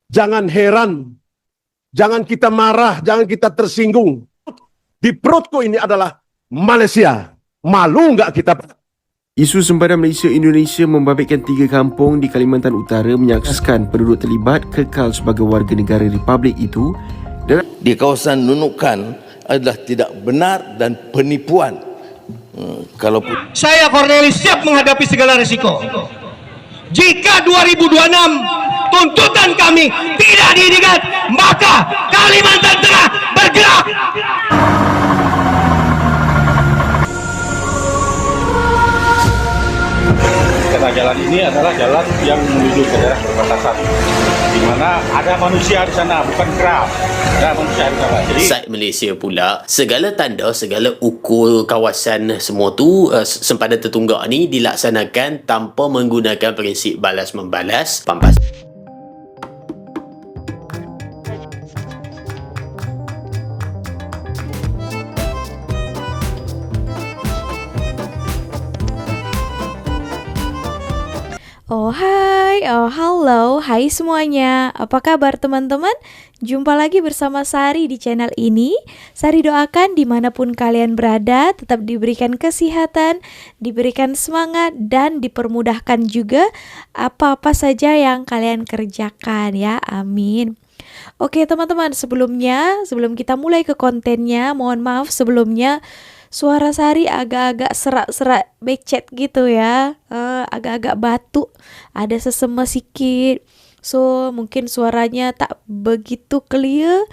Jangan heran, jangan kita marah, jangan kita tersinggung. Di perutku ini adalah Malaysia. Malu nggak kita? Isu sempadan Malaysia-Indonesia membabitkan 3 kampung di Kalimantan Utara menyaksikan penduduk terlibat kekal sebagai warga negara Republik itu dan di kawasan Nunukan adalah tidak benar dan penipuan. Saya Cornelis siap menghadapi segala risiko. Jika 2026 tuntutan kami tidak diingat, maka Kalimantan Tengah bergerak. Karena jalan ini adalah jalan yang menuju ke daerah perbatasan, di mana ada manusia di sana, bukan kera. Ada manusia di sana. Jadi side Malaysia pula, segala tanda, segala ukur kawasan semua tu sempadan tertunggak ni dilaksanakan tanpa menggunakan prinsip balas membalas, pampas. Oh hai, oh halo, hai semuanya. Apa kabar teman-teman? Jumpa lagi bersama Sari di channel ini. Sari doakan dimanapun kalian berada tetap diberikan kesehatan, diberikan semangat, dan dipermudahkan juga apa-apa saja yang kalian kerjakan ya, amin. Oke teman-teman, sebelum kita mulai ke kontennya, mohon maaf sebelumnya suara Sari agak-agak serak-serak becet gitu ya, agak-agak batuk, ada sesema sikit, so mungkin suaranya tak begitu clear,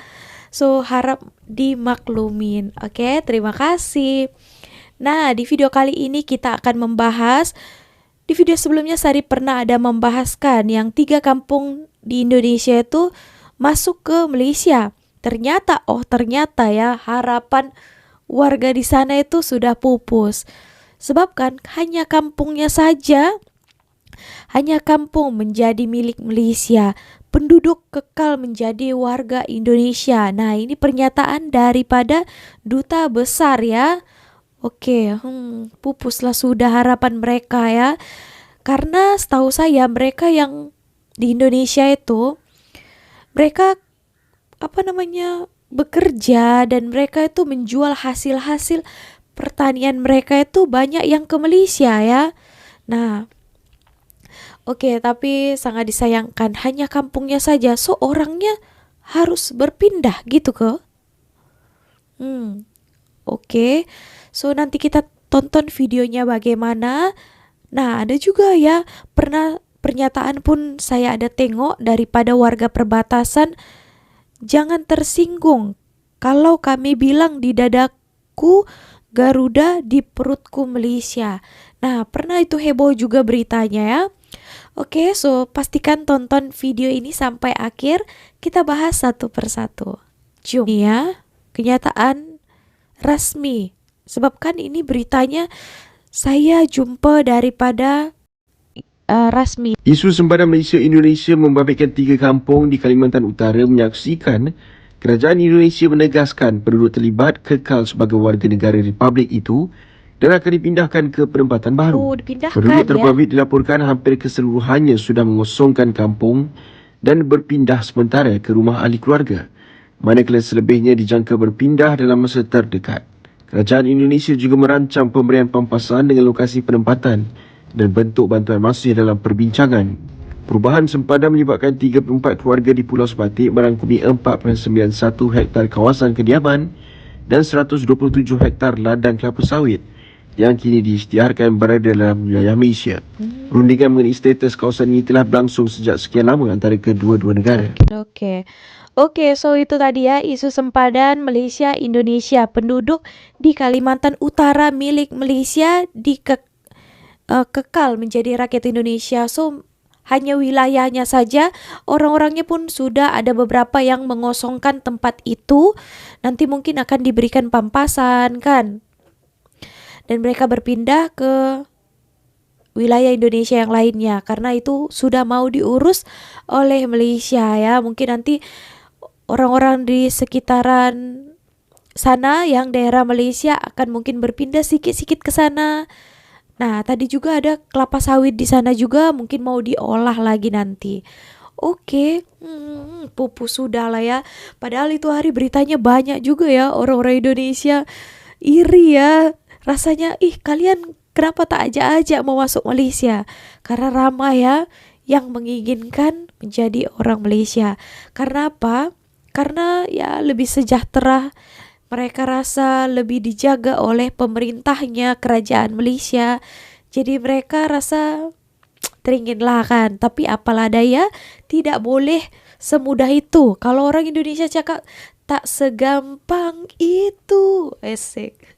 so harap dimaklumin. Oke, terima kasih. Nah, di video kali ini kita akan membahas, di video sebelumnya Sari pernah ada membahaskan yang 3 kampung di Indonesia itu masuk ke Malaysia. Ternyata ya harapan warga di sana itu sudah pupus. Sebab kan hanya kampungnya saja, hanya kampung menjadi milik Malaysia, penduduk kekal menjadi warga Indonesia. Nah, ini pernyataan daripada duta besar ya. Oke, pupuslah sudah harapan mereka ya. Karena setahu saya mereka yang di Indonesia itu, mereka bekerja dan mereka itu menjual hasil-hasil pertanian mereka itu banyak yang ke Malaysia ya. Nah, oke, tapi sangat disayangkan hanya kampungnya saja, so orangnya harus berpindah gitu ke. Oke, so nanti kita tonton videonya bagaimana. Nah, ada juga ya pernyataan pun saya ada tengok daripada warga perbatasan. Jangan tersinggung kalau kami bilang di dadaku Garuda, di perutku Malaysia. Nah, pernah itu heboh juga beritanya ya. Oke, so pastikan tonton video ini sampai akhir. Kita bahas satu persatu. Jom ya, kenyataan resmi. Sebab kan ini beritanya saya jumpa daripada rasmi. isu sempadan Malaysia-Indonesia membabitkan 3 kampung di Kalimantan Utara menyaksikan kerajaan Indonesia menegaskan penduduk terlibat kekal sebagai warga negara Republik itu dan akan dipindahkan ke penempatan baru. Penduduk terbabit dilaporkan hampir keseluruhannya sudah mengosongkan kampung dan berpindah sementara ke rumah ahli keluarga, manakala selebihnya dijangka berpindah dalam masa terdekat. Kerajaan Indonesia juga merancang pemberian pampasan dengan lokasi penempatan dan bentuk bantuan masih dalam perbincangan. Perubahan sempadan melibatkan 34 keluarga di Pulau Sebatik merangkumi 4.91 hektar kawasan kediaman dan 127 hektar ladang kelapa sawit yang kini diisytiharkan berada dalam wilayah Malaysia. Perundingan mengenai status kawasan ini telah berlangsung sejak sekian lama antara kedua-dua negara. Oke, so itu tadi ya isu sempadan Malaysia-Indonesia, penduduk di Kalimantan Utara milik Malaysia kekal menjadi rakyat Indonesia. So hanya wilayahnya saja, orang-orangnya pun sudah ada beberapa yang mengosongkan tempat itu. Nanti mungkin akan diberikan pampasan kan, dan mereka berpindah ke wilayah Indonesia yang lainnya karena itu sudah mau diurus oleh Malaysia ya. Mungkin nanti orang-orang di sekitaran sana yang daerah Malaysia akan mungkin berpindah sikit-sikit ke sana. Nah, tadi juga ada kelapa sawit di sana juga, mungkin mau diolah lagi nanti. Oke, pupus sudah lah ya. Padahal itu hari beritanya banyak juga ya, orang-orang Indonesia iri ya. Rasanya, kalian kenapa tak ajak-ajak mau masuk Malaysia? Karena ramai ya yang menginginkan menjadi orang Malaysia. Karena apa? Karena ya lebih sejahtera. Mereka rasa lebih dijaga oleh pemerintahnya, kerajaan Malaysia. Jadi mereka rasa teringinlah kan. Tapi apalah daya, tidak boleh semudah itu. Kalau orang Indonesia cakap, tak segampang itu. Esek.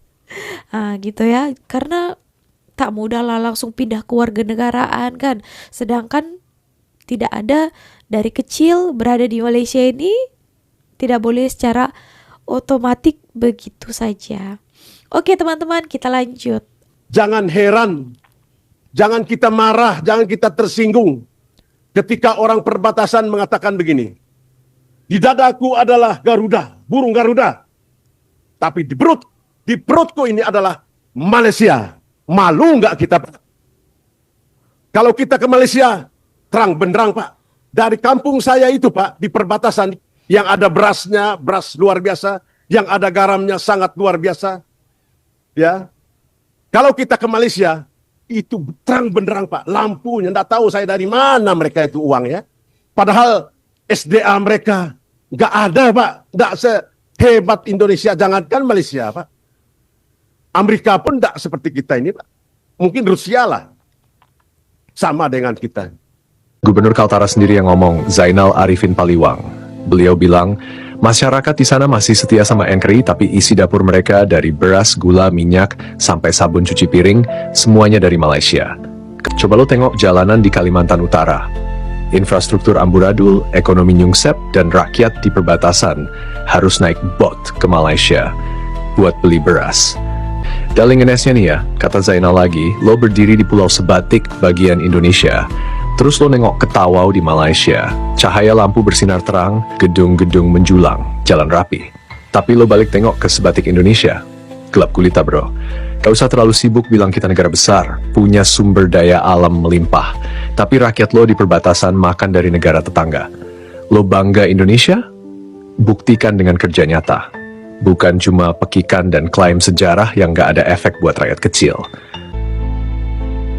Gitu ya. Karena tak mudah lah langsung pindah ke warganegaraan kan. Sedangkan tidak ada dari kecil berada di Malaysia ini, tidak boleh secara otomatik begitu saja. Oke teman-teman, kita lanjut. Jangan heran, jangan kita marah, jangan kita tersinggung ketika orang perbatasan mengatakan begini. Di dadaku adalah Garuda, burung Garuda. Tapi di perutku ini adalah Malaysia. Malu nggak kita, Pak? Kalau kita ke Malaysia, terang benderang, Pak. Dari kampung saya itu, Pak, di perbatasan, yang ada berasnya, beras luar biasa, yang ada garamnya sangat luar biasa. Ya. Kalau kita ke Malaysia, itu terang benderang, Pak. Lampunya, enggak tahu saya dari mana mereka itu uang ya. Padahal SDA mereka nggak ada, Pak. Nggak sehebat Indonesia, jangankan Malaysia, Pak. Amerika pun nggak seperti kita ini, Pak. Mungkin Rusia lah. Sama dengan kita. Gubernur Kaltara sendiri yang ngomong, Zainal Arifin Paliwang. Beliau bilang, masyarakat di sana masih setia sama NKRI, tapi isi dapur mereka dari beras, gula, minyak, sampai sabun cuci piring, semuanya dari Malaysia. Coba lo tengok jalanan di Kalimantan Utara. Infrastruktur amburadul, ekonomi nyungsep, dan rakyat di perbatasan harus naik bot ke Malaysia buat beli beras. Dalingenesnya nih ya, kata Zainal lagi, lo berdiri di Pulau Sebatik bagian Indonesia, terus lo nengok ke Tawau di Malaysia, cahaya lampu bersinar terang, gedung-gedung menjulang, jalan rapi. Tapi lo balik tengok ke Sebatik Indonesia, gelap gulita bro. Gak usah terlalu sibuk bilang kita negara besar, punya sumber daya alam melimpah, tapi rakyat lo di perbatasan makan dari negara tetangga. Lo bangga Indonesia? Buktikan dengan kerja nyata. Bukan cuma pekikan dan klaim sejarah yang gak ada efek buat rakyat kecil.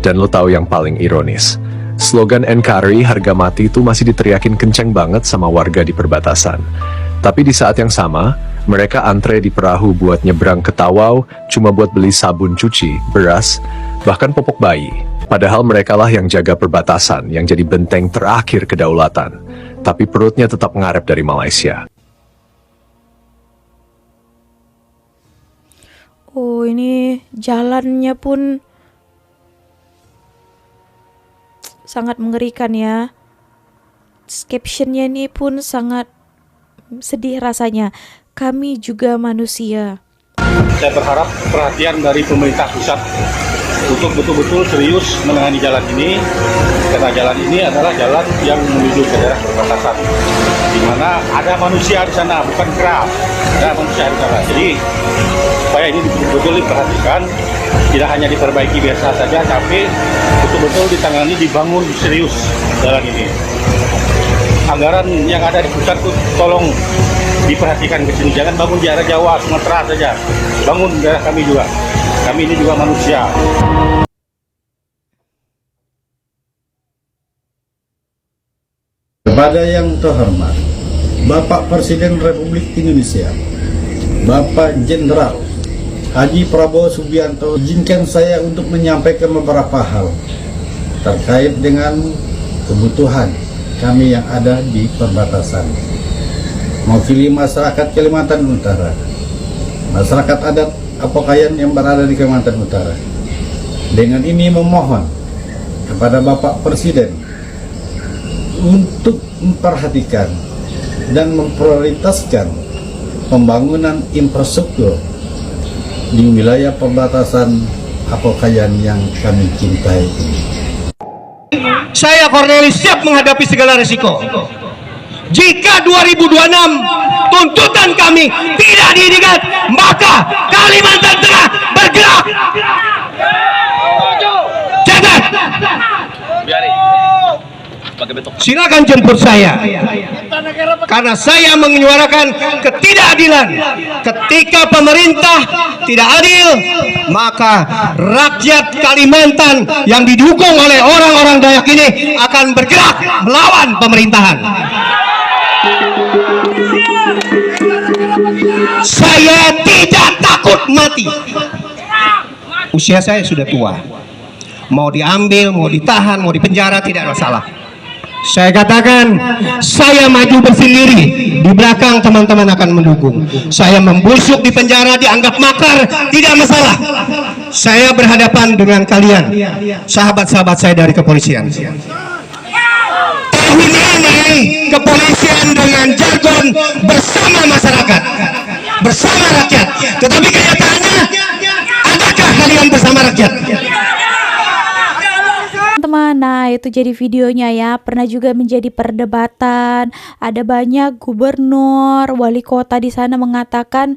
Dan lo tahu yang paling ironis, slogan NKRI harga mati itu masih diteriakin kenceng banget sama warga di perbatasan. Tapi di saat yang sama, mereka antre di perahu buat nyebrang ke Tawau cuma buat beli sabun cuci, beras, bahkan popok bayi. Padahal merekalah yang jaga perbatasan, yang jadi benteng terakhir kedaulatan. Tapi perutnya tetap ngarep dari Malaysia. Oh, ini jalannya pun sangat mengerikan ya. Captionnya ini pun sangat sedih rasanya. Kami juga manusia. Saya berharap perhatian dari pemerintah pusat untuk betul-betul serius menangani jalan ini, karena jalan ini adalah jalan yang menuju ke daerah perbatasan, di mana ada manusia di sana, bukan kera, ada manusia di sana. Jadi supaya ini betul-betul diperhatikan, tidak hanya diperbaiki biasa saja, tapi betul-betul ditangani, dibangun serius jalan ini. Anggaran yang ada di pusat itu tolong diperhatikan ke sini, jangan bangun di area Jawa, Sumatera saja, bangun daerah kami juga. Kami ini juga manusia. Kepada yang terhormat Bapak Presiden Republik Indonesia, Bapak Jenderal Haji Prabowo Subianto, izinkan saya untuk menyampaikan beberapa hal terkait dengan kebutuhan kami yang ada di perbatasan. Mewakili masyarakat Kalimantan Utara, masyarakat adat Apokayan yang berada di Kalimantan Utara, dengan ini memohon kepada Bapak Presiden untuk memperhatikan dan memprioritaskan pembangunan infrastruktur di wilayah perbatasan Apokayan yang kami cintai ini. Saya Cornelis siap menghadapi segala risiko. Jika 2026 tuntutan kami tidak diingat, maka Kalimantan Tengah bergerak. Jangan. silakan jemput saya. Karena saya menyuarakan ketidakadilan. Ketika pemerintah tidak adil, maka rakyat Kalimantan yang didukung oleh orang-orang Dayak ini akan bergerak melawan pemerintahan. Saya tidak takut mati. Usia saya sudah tua. Mau diambil, mau ditahan, mau dipenjara, tidak masalah. Saya katakan, saya maju bersendiri. Di belakang teman-teman akan mendukung. Saya membusuk di penjara, dianggap makar, tidak masalah. Saya berhadapan dengan kalian, sahabat-sahabat saya dari kepolisian. Tahun ini kepolisian dengan jargon bersama masyarakat, bersama rakyat. Tetapi kenyataannya, adakah kalian bersama rakyat? Teman-teman, nah itu jadi videonya ya. Pernah juga menjadi perdebatan. Ada banyak gubernur, wali kota di sana mengatakan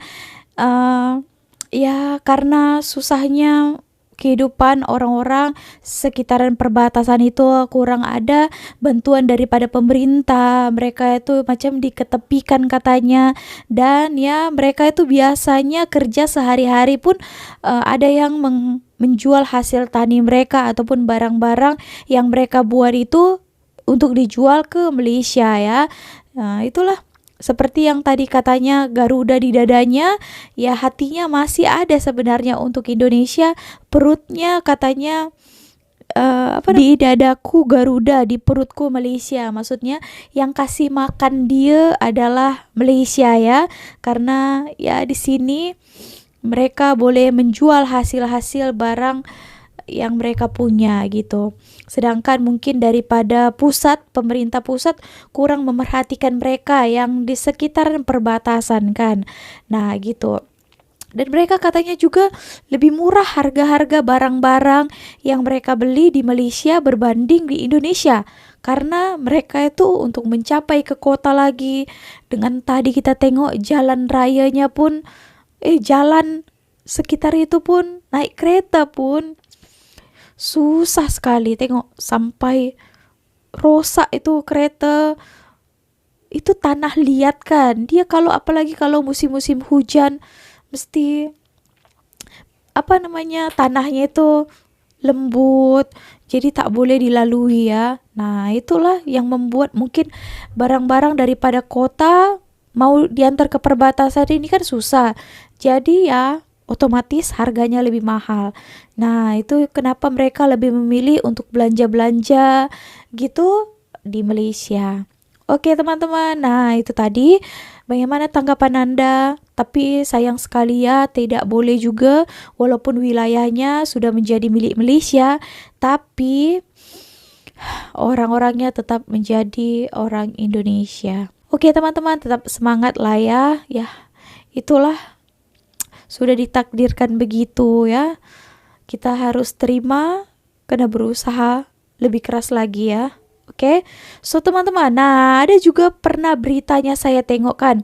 ya karena susahnya kehidupan orang-orang sekitaran perbatasan itu kurang ada bantuan daripada pemerintah. Mereka itu macam diketepikan katanya. Dan ya mereka itu biasanya kerja sehari-hari pun ada yang menjual hasil tani mereka ataupun barang-barang yang mereka buat itu untuk dijual ke Malaysia ya. Nah, itulah seperti yang tadi katanya Garuda di dadanya, ya hatinya masih ada sebenarnya untuk Indonesia. Perutnya katanya di dadaku Garuda, di perutku Malaysia. Maksudnya yang kasih makan dia adalah Malaysia ya. Karena ya di sini mereka boleh menjual hasil-hasil barang yang mereka punya gitu. Sedangkan mungkin daripada pusat, pemerintah pusat kurang memerhatikan mereka yang di sekitar perbatasan kan. Nah gitu. Dan mereka katanya juga lebih murah harga-harga barang-barang yang mereka beli di Malaysia berbanding di Indonesia. Karena mereka itu untuk mencapai ke kota lagi, dengan tadi kita tengok jalan rayanya pun jalan sekitar itu pun naik kereta pun susah sekali. Tengok sampai rosak itu kereta. Itu tanah liat kan. Dia kalau apalagi kalau musim-musim hujan mesti tanahnya itu lembut. Jadi tak boleh dilalui ya. Nah, itulah yang membuat mungkin barang-barang daripada kota mau diantar ke perbatasan ini kan susah. Jadi ya otomatis harganya lebih mahal. Nah, itu kenapa mereka lebih memilih untuk belanja-belanja gitu di Malaysia. Oke teman-teman, nah itu tadi bagaimana tanggapan Anda? Tapi sayang sekali ya, tidak boleh juga walaupun wilayahnya sudah menjadi milik Malaysia, tapi orang-orangnya tetap menjadi orang Indonesia. Oke teman-teman, tetap semangat lah ya. Ya, itulah sudah ditakdirkan begitu ya. Kita harus terima, kena berusaha lebih keras lagi ya. Oke. So teman-teman, nah ada juga pernah beritanya saya tengok kan.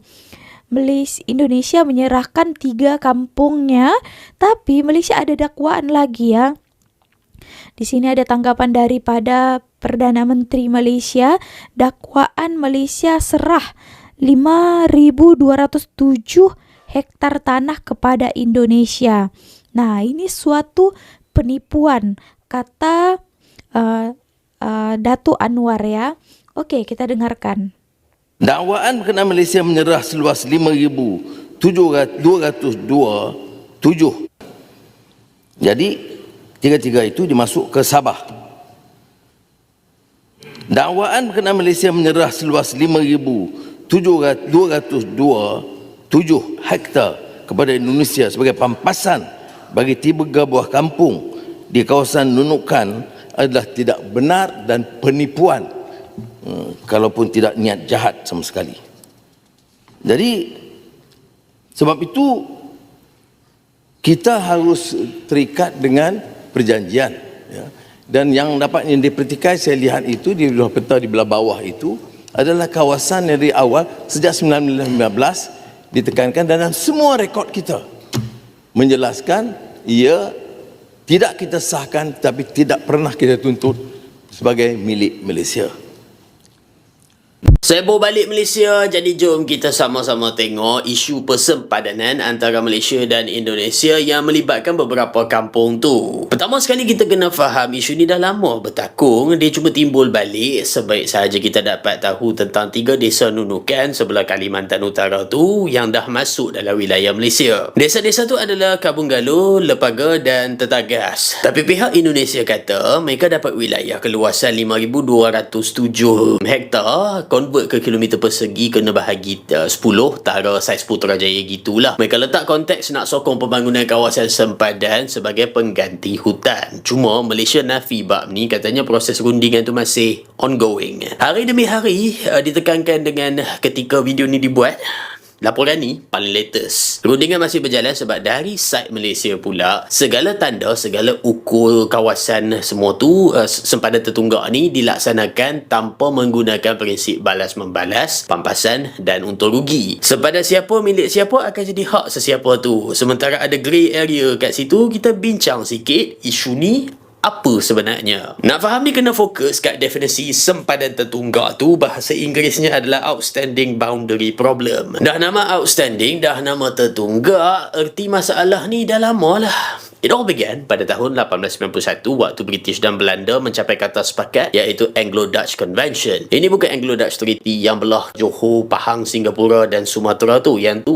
Indonesia menyerahkan 3 kampungnya, tapi Malaysia ada dakwaan lagi ya. Di sini ada tanggapan daripada Perdana Menteri Malaysia. Dakwaan Malaysia serah 5.207 hektar tanah kepada Indonesia. Nah, ini suatu penipuan, kata Datuk Anwar ya. Oke, kita dengarkan. Dakwaan berkenaan Malaysia menyerah seluas 5,227. Jadi, tiga-tiga itu dimasuk ke Sabah. Dakwaan berkenaan Malaysia menyerah seluas 5,227 hektar kepada Indonesia sebagai pampasan bagi 3 buah kampung di kawasan Nunukan adalah tidak benar dan penipuan, kalaupun tidak niat jahat sama sekali. Jadi sebab itu kita harus terikat dengan perjanjian ya. Dan yang dapat diperhatikan, saya lihat itu di belah peta di belah bawah itu adalah kawasan yang dari awal sejak 1915 ditekankan dalam semua rekod kita menjelaskan ia tidak kita sahkan tapi tidak pernah kita tuntut sebagai milik Malaysia. Saya bawa balik Malaysia, jadi jom kita sama-sama tengok isu persempadanan antara Malaysia dan Indonesia yang melibatkan beberapa kampung tu. Pertama sekali kita kena faham isu ni dah lama bertakung, dia cuma timbul balik sebaik sahaja kita dapat tahu tentang 3 desa nunukan sebelah Kalimantan Utara tu yang dah masuk dalam wilayah Malaysia. Desa-desa tu adalah Kabung Galuh, Lepaga dan Tetagas. Tapi pihak Indonesia kata mereka dapat wilayah keluasan 5,207 hektar, convert ke kilometer persegi kena bahagi 10, tara saiz Putrajaya gitulah. Mereka letak konteks nak sokong pembangunan kawasan sempadan sebagai pengganti hutan. Cuma Malaysia nafi bab ni, katanya proses rundingan tu masih ongoing. Hari demi hari ditekankan dengan ketika video ni dibuat. Laporan ni paling latest. Rundingan masih berjalan sebab dari side Malaysia pula, segala tanda, segala ukur kawasan semua tu sempadan tertunggak ni dilaksanakan tanpa menggunakan prinsip balas membalas, pampasan dan untung rugi. Sempadan siapa milik siapa akan jadi hak sesiapa tu. Sementara ada grey area kat situ, kita bincang sikit isu ni apa sebenarnya. Nak faham ni kena fokus kat definisi sempadan tertunggak tu. Bahasa Inggerisnya adalah Outstanding Boundary Problem. Dah nama outstanding, dah nama tertunggak, erti masalah ni dah lama lah. It all began pada tahun 1891 waktu British dan Belanda mencapai kata sepakat iaitu Anglo-Dutch Convention. Ini bukan Anglo-Dutch Treaty yang belah Johor, Pahang, Singapura dan Sumatera tu. Yang tu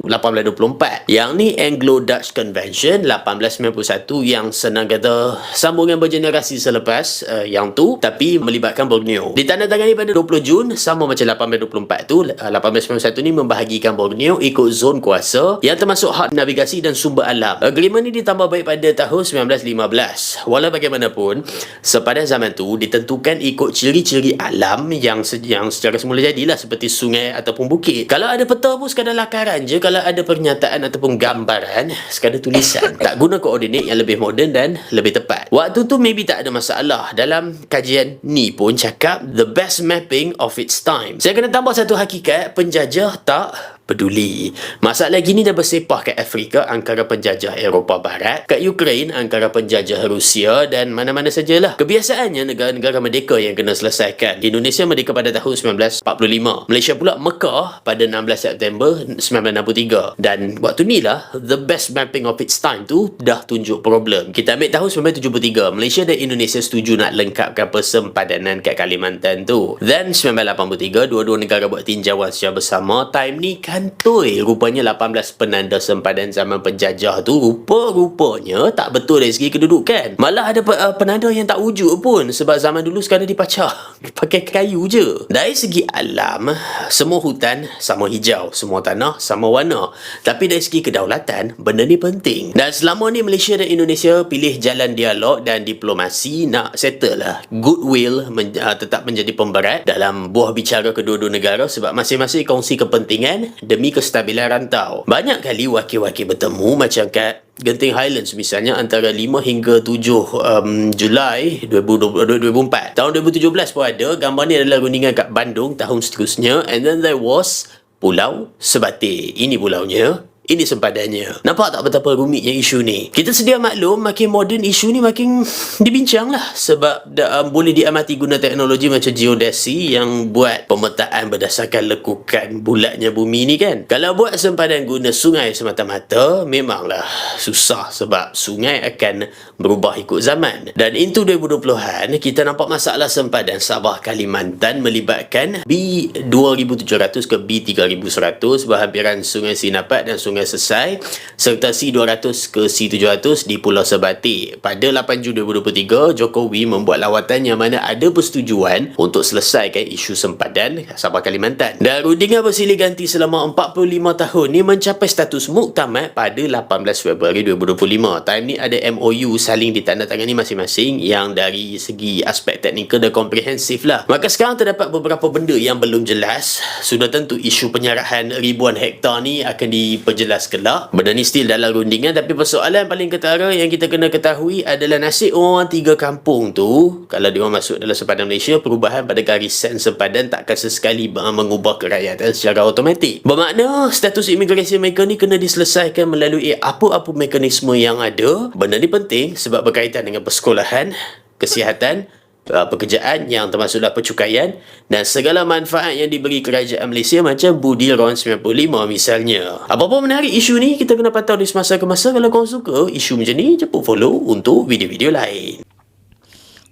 1824. Yang ni Anglo-Dutch Convention 1891 yang senang kata sambungan bergenerasi selepas yang tu, tapi melibatkan Borneo. Ditandatangani pada 20 Jun sama macam 1824 tu. 1891 ni membahagikan Borneo ikut zon kuasa yang termasuk hak navigasi dan sumber alam. Agreement ni ditambah baik pada tahun 1915. Walau bagaimanapun, sempadan zaman tu ditentukan ikut ciri-ciri alam yang secara semula jadilah, seperti sungai ataupun bukit. Kalau ada peta pun sekadar lakaran je. Kalau ada pernyataan ataupun gambaran, sekadar tulisan. Tak guna koordinat yang lebih moden dan lebih tepat. Waktu tu maybe tak ada masalah. Dalam kajian ni pun cakap the best mapping of its time. Saya kena tambah satu hakikat, penjajah tak peduli. Masalah gini dah bersepah kat Afrika antara penjajah Eropah Barat, kat Ukraine antara penjajah Rusia dan mana-mana sajalah. Kebiasaannya negara-negara merdeka yang kena selesaikan. Indonesia merdeka pada tahun 1945. Malaysia pula Mekah pada 16 September 1963. Dan waktu ni lah the best mapping of its time tu dah tunjuk problem. Kita ambil tahun 1973. Malaysia dan Indonesia setuju nak lengkapkan persempadanan kat Kalimantan tu. Then 1983 dua-dua negara buat tinjauan secara bersama. Time ni kantoi rupanya 18 penanda sempadan zaman penjajah tu rupa-rupanya tak betul dari segi kedudukan. Malah ada penanda yang tak wujud pun sebab zaman dulu sekadar dipacah pakai kayu je. Dari segi alam, semua hutan sama hijau, semua tanah sama warna. Tapi dari segi kedaulatan, benda ni penting. Dan selama ni Malaysia dan Indonesia pilih jalan dialog dan diplomasi nak settle lah. Goodwill tetap menjadi pemberat dalam buah bicara kedua-dua negara sebab masing-masing kongsi kepentingan demi kestabilan rantau. Banyak kali wakil-wakil bertemu macam kat Genting Highlands misalnya antara 5 hingga 7 Julai 2024. Tahun 2017 pun ada. Gambar ni adalah rundingan kat Bandung tahun seterusnya. And then there was Pulau Sebatik. Ini pulaunya, ini sempadannya. Nampak tak betapa rumitnya isu ni? Kita sedia maklum, makin moden isu ni makin dibincang lah. Sebab boleh diamati guna teknologi macam geodesi yang buat pemetaan berdasarkan lekukan bulatnya bumi ni kan. Kalau buat sempadan guna sungai semata-mata, memanglah susah sebab sungai akan berubah ikut zaman. Dan into 2020-an, kita nampak masalah sempadan Sabah Kalimantan melibatkan B2700 ke B3100 berhampiran Sungai Sinapat dan Sungai Sesai serta C200 ke C700 di Pulau Sebatik. Pada 8 Jun 2023, Jokowi membuat lawatan yang mana ada persetujuan untuk selesaikan isu sempadan Sabah Kalimantan. Dan rundingan bersilih ganti selama 45 tahun ni mencapai status muktamad pada 18 Februari 2025. Time ni ada MOU saling ditandatangani masing-masing yang dari segi aspek teknikal dan komprehensif lah. Maka sekarang terdapat beberapa benda yang belum jelas. Sudah tentu isu penyerahan ribuan hektar ni akan diperjelas kelak. Benda ni still dalam rundingan, tapi persoalan paling ketara yang kita kena ketahui adalah nasib orang 3 kampung tu. Kalau diorang masuk dalam sempadan Malaysia, perubahan pada garisan sempadan takkan sesekali mengubah kerakyatan secara automatik. Bermakna status imigresi mereka ni kena diselesaikan melalui apa-apa mekanisme yang ada. Benda ni penting sebab berkaitan dengan persekolahan, kesihatan pekerjaan yang termasuklah percukaian dan segala manfaat yang diberi kerajaan Malaysia macam Budi RON 95 misalnya. Apa-apa menarik isu ni kita kena pantau di semasa ke masa. Kalau korang suka isu macam ni, cepat follow untuk video-video lain.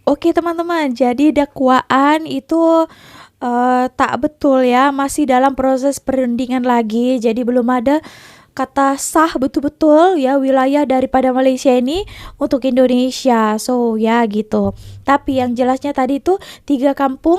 Oke teman-teman, jadi dakwaan itu tak betul ya, masih dalam proses perundingan lagi. Jadi belum ada kata sah betul-betul ya wilayah daripada Malaysia ini untuk Indonesia. So ya gitu. Tapi yang jelasnya tadi itu 3 kampung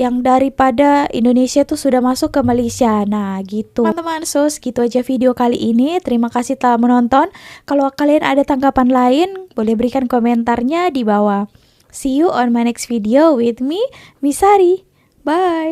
yang daripada Indonesia tuh sudah masuk ke Malaysia. Nah gitu teman-teman, so segitu aja video kali ini. Terima kasih telah menonton. Kalau kalian ada tanggapan lain, boleh berikan komentarnya di bawah. See you on my next video with me, Miss Sari. Bye.